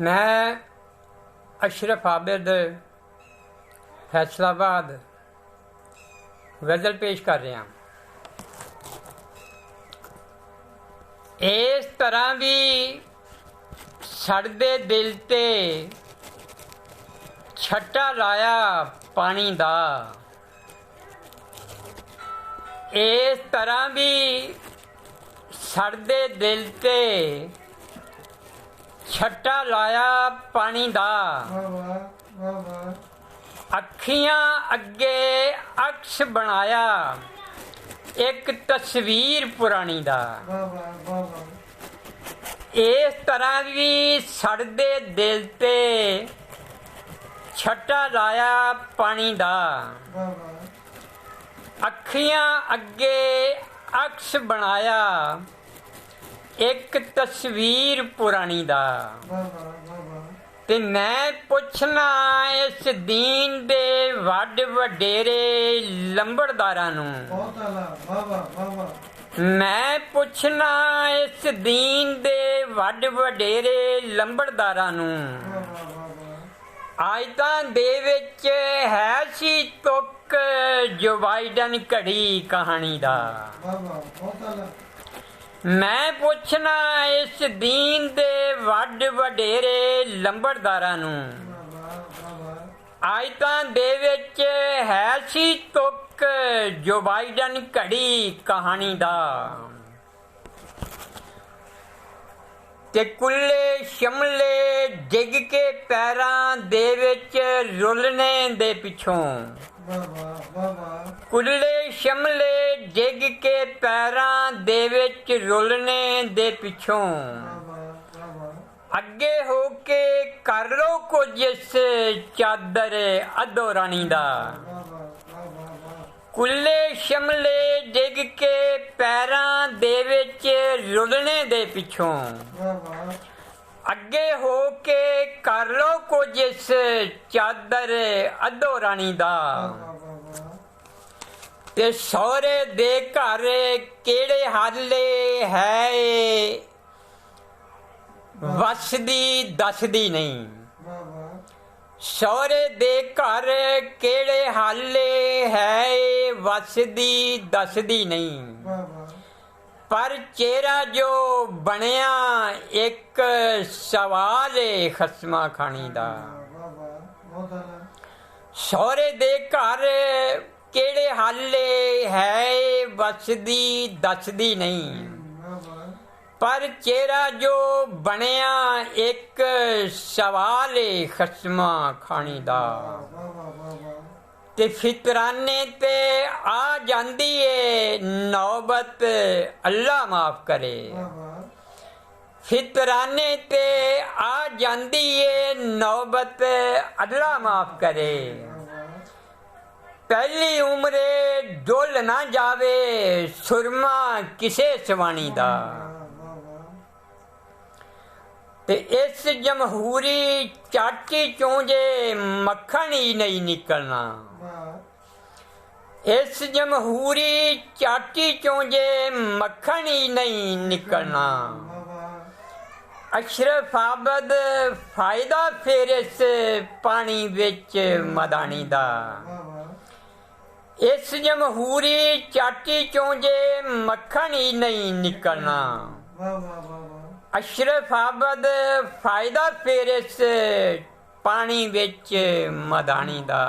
मैं अशरफ आबिद फैसलाबाद गज़ल पेश कर रहा। इस तरह भी सड़दे दिल ते छट्टा लाया पानी दा। इस तरह भी सड़दे दिल ते छट्टा लाया पानी दा। अखियां अगे अक्स बनाया एक तस्वीर पुरानी दा। इस तरह भी सड़दे दिल ते छट्टा लाया पानी दा। अखियां अगे अक्स बनाया एक तस्वीर पुरानी दा। ते मैं पुछना इस दीन दे वड वडेरे लंबड़दारां नूं। मैं पुछना इस दीन दे वड वडेरे लंबड़दारां नूं। आयतां दे विच है सी तुक जो बाइडन घड़ी कहानी दा। मैं पुछना इस दीन दे वड वडेरे लंबड़दारां नूं। आयतां दे विच है सी तुक जो बाइडन घड़ी कहानी दा। ते कुल्ले शमले डिग के पैरां दे विच रुलने दे पिछों। कुल्ले शमले डिग के पैरां दे विच रुलने दे पिछों। अगे हो के कर लो कुछ इस चादर अधो रानी दा। कुल्ले शमले डिग के पैरां दे विच रुलने दे पिछों। अगे हो के कर लो कुछ इस चादर अधो रानी दा। ते सौरे दे घर केड़े हाले है वसदी दसदी नहीं। सौरे दे घर केड़े हाले है वसदी दसदी नहीं। पर चेहरा जो बनया एक सवाल खसमा खानी दा। सौरे दे घर केड़े हाले है वसदी दसदी नहीं। पर चेहरा जो बनया एक सवाल खसमा खानी दा। ते फितराने ते आ जांदी है नौबत अल्लाह माफ करे। फितराने ते आ जांदी है नौबत अल्लाह माफ करे। पहली उम्रे डुल ना जावे सुरमा किसे सवानी दा। ते इस जमहूरी चाटी चों जे मक्खन ही नहीं निकलना। इस जमहूरी चाटी चों जे मक्खन ही नहीं निकलना। अशरफ आबिद फायदा फिर इस पानी विच मदानी दा। इस जमहूरी चाटी चों जे मक्खन ही नहीं निकलना। अशरफ आबिद फायदा फिर इस पानी विच मदानी दा।